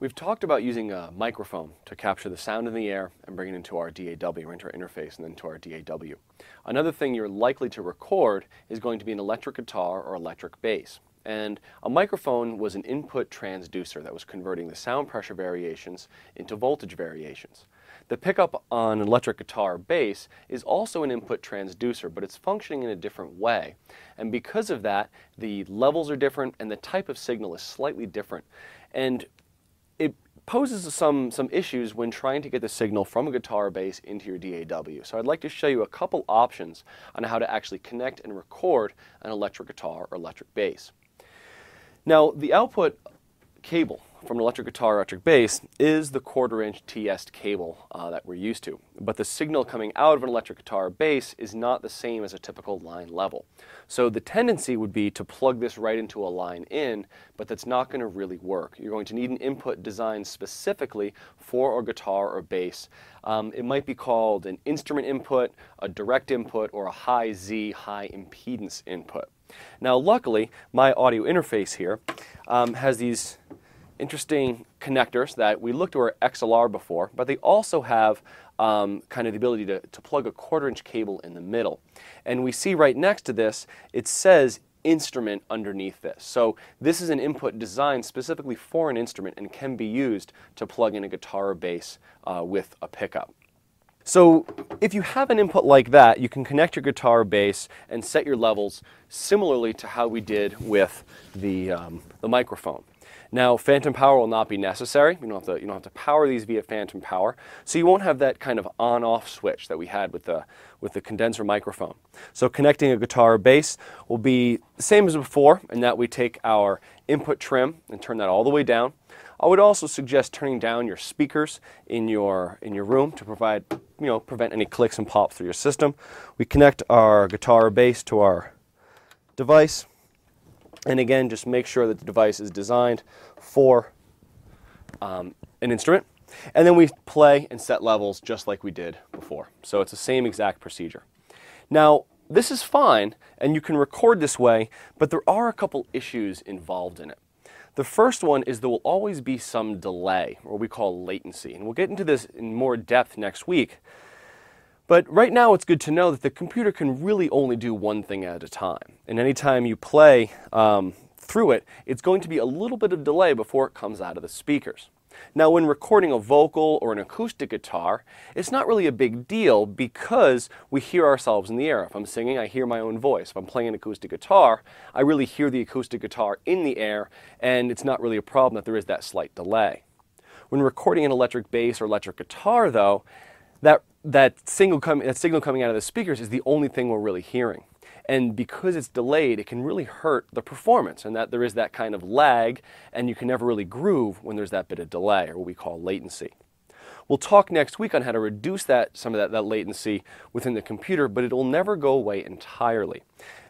We've talked about using a microphone to capture the sound in the air and bring it into our DAW, or into our interface and then to our DAW. Another thing you're likely to record is going to be an electric guitar or electric bass. And a microphone was an input transducer that was converting the sound pressure variations into voltage variations. The pickup on an electric guitar or bass is also an input transducer, but it's functioning in a different way. And because of that, the levels are different and the type of signal is slightly different. And it poses some issues when trying to get the signal from a guitar or bass into your DAW. So I'd like to show you a couple options on how to actually connect and record an electric guitar or electric bass. Now, the output cable from an electric guitar or electric bass is the 1/4-inch TS cable that we're used to. But the signal coming out of an electric guitar or bass is not the same as a typical line level. So the tendency would be to plug this right into a line in, but that's not going to really work. You're going to need an input designed specifically for a guitar or bass. It might be called an instrument input, a direct input, or a high Z, high impedance input. Now, luckily, my audio interface here has these interesting connectors that we looked at XLR before, but they also have kind of the ability to plug a 1/4-inch cable in the middle. And we see right next to this, it says instrument underneath this. So this is an input designed specifically for an instrument and can be used to plug in a guitar or bass with a pickup. So if you have an input like that, you can connect your guitar or bass and set your levels similarly to how we did with the microphone. Now, phantom power will not be necessary. You don't have to power these via phantom power, so you won't have that kind of on-off switch that we had with the condenser microphone. So connecting a guitar or bass will be the same as before, in that we take our input trim and turn that all the way down. I would also suggest turning down your speakers in your room to prevent any clicks and pops through your system. We connect our guitar or bass to our device. And again, just make sure that the device is designed for an instrument. And then we play and set levels just like we did before. So it's the same exact procedure. Now, this is fine, and you can record this way, but there are a couple issues involved in it. The first one is there will always be some delay, or what we call latency. And we'll get into this in more depth next week. But right now it's good to know that the computer can really only do one thing at a time. And anytime you play through it, it's going to be a little bit of delay before it comes out of the speakers. Now, when recording a vocal or an acoustic guitar, it's not really a big deal because we hear ourselves in the air. If I'm singing, I hear my own voice. If I'm playing an acoustic guitar, I really hear the acoustic guitar in the air, and it's not really a problem that there is that slight delay. When recording an electric bass or electric guitar, though, that signal coming out of the speakers is the only thing we're really hearing. And because it's delayed, it can really hurt the performance, and that there is that kind of lag, and you can never really groove when there's that bit of delay, or what we call latency. We'll talk next week on how to reduce some of that latency within the computer, but it will never go away entirely.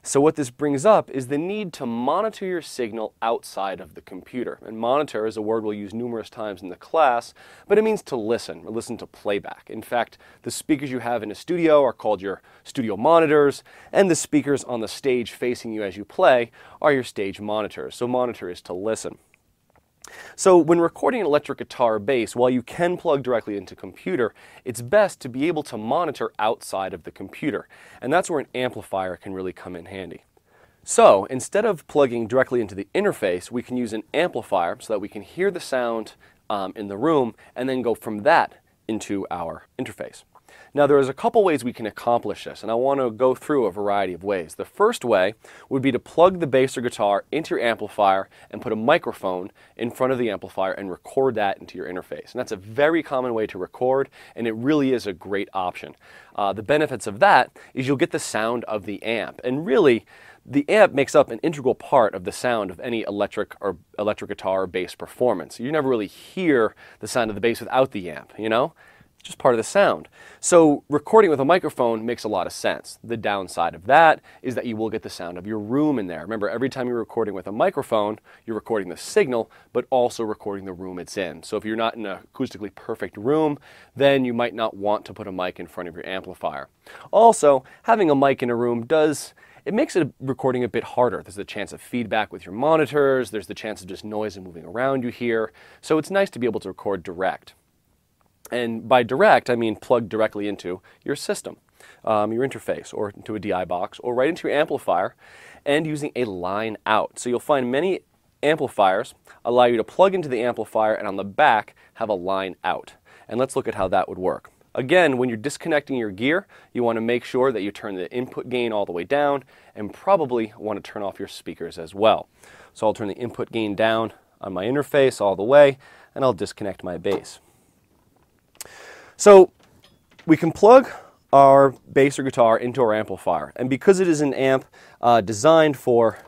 So what this brings up is the need to monitor your signal outside of the computer. And monitor is a word we'll use numerous times in the class, but it means to listen, or listen to playback. In fact, the speakers you have in a studio are called your studio monitors, and the speakers on the stage facing you as you play are your stage monitors. So monitor is to listen. So when recording an electric guitar or bass, while you can plug directly into a computer, it's best to be able to monitor outside of the computer. And that's where an amplifier can really come in handy. So instead of plugging directly into the interface, we can use an amplifier so that we can hear the sound in the room and then go from that into our interface. Now, there's a couple ways we can accomplish this, and I want to go through a variety of ways. The first way would be to plug the bass or guitar into your amplifier and put a microphone in front of the amplifier and record that into your interface. And that's a very common way to record, and it really is a great option. The benefits of that is you'll get the sound of the amp, and really, the amp makes up an integral part of the sound of any electric guitar or bass performance. You never really hear the sound of the bass without the amp, you know? Just part of the sound. So recording with a microphone makes a lot of sense. The downside of that is that you will get the sound of your room in there. Remember, every time you're recording with a microphone, you're recording the signal, but also recording the room it's in. So if you're not in an acoustically perfect room, then you might not want to put a mic in front of your amplifier. Also, having a mic in a room it makes recording a bit harder. There's the chance of feedback with your monitors, there's the chance of just noise and moving around you here, so it's nice to be able to record direct. And by direct, I mean plug directly into your system, your interface, or into a DI box, or right into your amplifier, and using a line out. So you'll find many amplifiers allow you to plug into the amplifier and on the back have a line out. And let's look at how that would work. Again, when you're disconnecting your gear, you want to make sure that you turn the input gain all the way down and probably want to turn off your speakers as well. So I'll turn the input gain down on my interface all the way and I'll disconnect my bass. So we can plug our bass or guitar into our amplifier, and because it is an amp designed for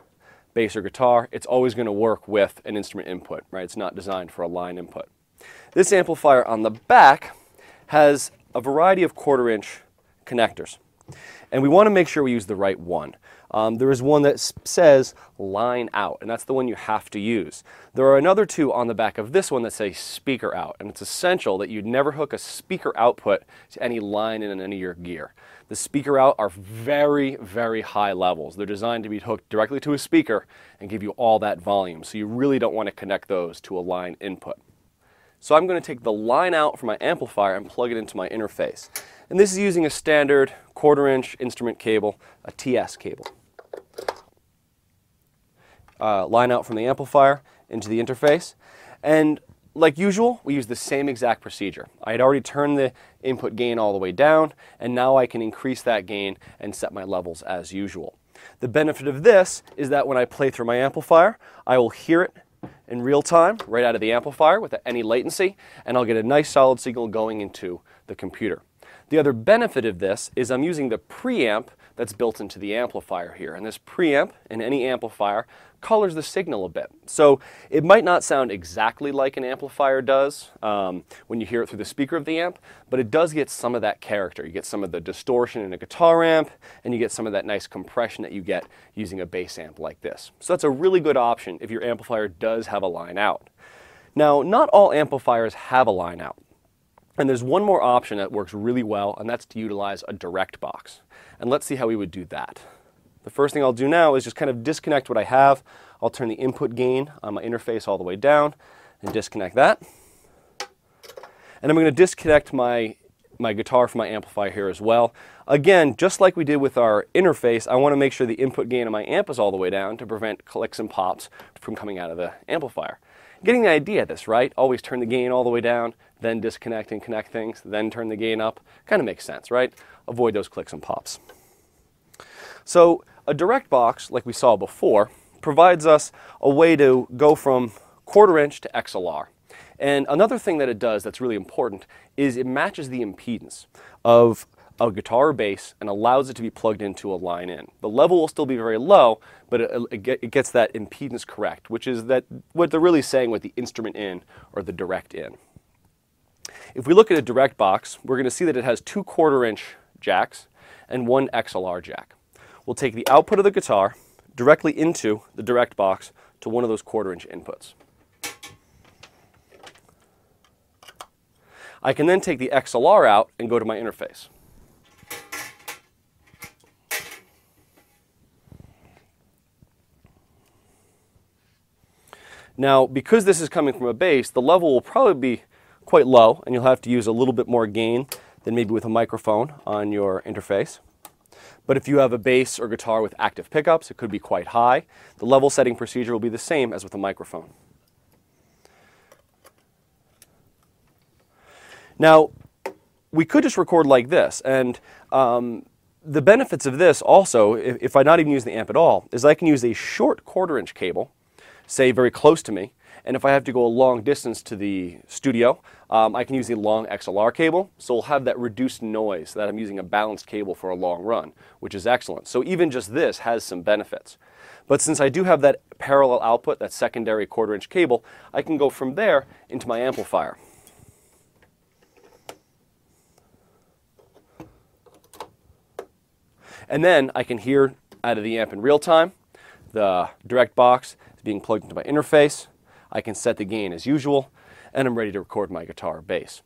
bass or guitar, it's always going to work with an instrument input, right? It's not designed for a line input. This amplifier on the back has a variety of 1/4-inch connectors, and we want to make sure we use the right one. There is one that says line out, and that's the one you have to use. There are another two on the back of this one that say speaker out, and it's essential that you never hook a speaker output to any line in any of your gear. The speaker out are very, very high levels. They're designed to be hooked directly to a speaker and give you all that volume, so you really don't want to connect those to a line input. So I'm going to take the line out from my amplifier and plug it into my interface. And this is using a standard 1/4-inch instrument cable, a TS cable. Line out from the amplifier into the interface. And like usual, we use the same exact procedure. I had already turned the input gain all the way down, and now I can increase that gain and set my levels as usual. The benefit of this is that when I play through my amplifier, I will hear it in real time, right out of the amplifier without any latency, and I'll get a nice solid signal going into the computer. The other benefit of this is I'm using the preamp that's built into the amplifier here, and this preamp in any amplifier colors the signal a bit. So it might not sound exactly like an amplifier does when you hear it through the speaker of the amp, but it does get some of that character. You get some of the distortion in a guitar amp, and you get some of that nice compression that you get using a bass amp like this. So that's a really good option if your amplifier does have a line out. Now, not all amplifiers have a line out. And there's one more option that works really well, and that's to utilize a direct box. And let's see how we would do that. The first thing I'll do now is just kind of disconnect what I have. I'll turn the input gain on my interface all the way down and disconnect that. And I'm going to disconnect my guitar from my amplifier here as well. Again, just like we did with our interface, I want to make sure the input gain on my amp is all the way down to prevent clicks and pops from coming out of the amplifier. Getting the idea of this, right? Always turn the gain all the way down, then disconnect and connect things, then turn the gain up. Kind of makes sense, right? Avoid those clicks and pops. So a direct box, like we saw before, provides us a way to go from 1/4-inch to XLR. And another thing that it does that's really important is it matches the impedance of a guitar or bass and allows it to be plugged into a line in. The level will still be very low, but it gets that impedance correct, which is that what they're really saying with the instrument in or the direct in. If we look at a direct box, we're going to see that it has two 1/4-inch jacks and one XLR jack. We'll take the output of the guitar directly into the direct box to one of those 1/4-inch inputs. I can then take the XLR out and go to my interface. Now, because this is coming from a bass, the level will probably be quite low, and you'll have to use a little bit more gain than maybe with a microphone on your interface. But if you have a bass or guitar with active pickups, it could be quite high. The level setting procedure will be the same as with a microphone. Now, we could just record like this, and the benefits of this also, if I not even use the amp at all, is I can use a short 1/4-inch cable, say very close to me, and if I have to go a long distance to the studio, I can use the long XLR cable, so we'll have that reduced noise so that I'm using a balanced cable for a long run, which is excellent. So even just this has some benefits. But since I do have that parallel output, that secondary 1/4-inch cable, I can go from there into my amplifier. And then I can hear out of the amp in real time. The direct box is being plugged into my interface. I can set the gain as usual, and I'm ready to record my guitar or bass.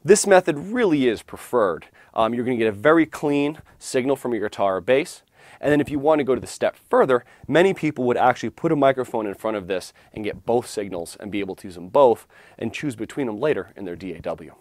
This method really is preferred. You're going to get a very clean signal from your guitar or bass, And then if you want to go to the step further, many people would actually put a microphone in front of this and get both signals and be able to use them both and choose between them later in their DAW.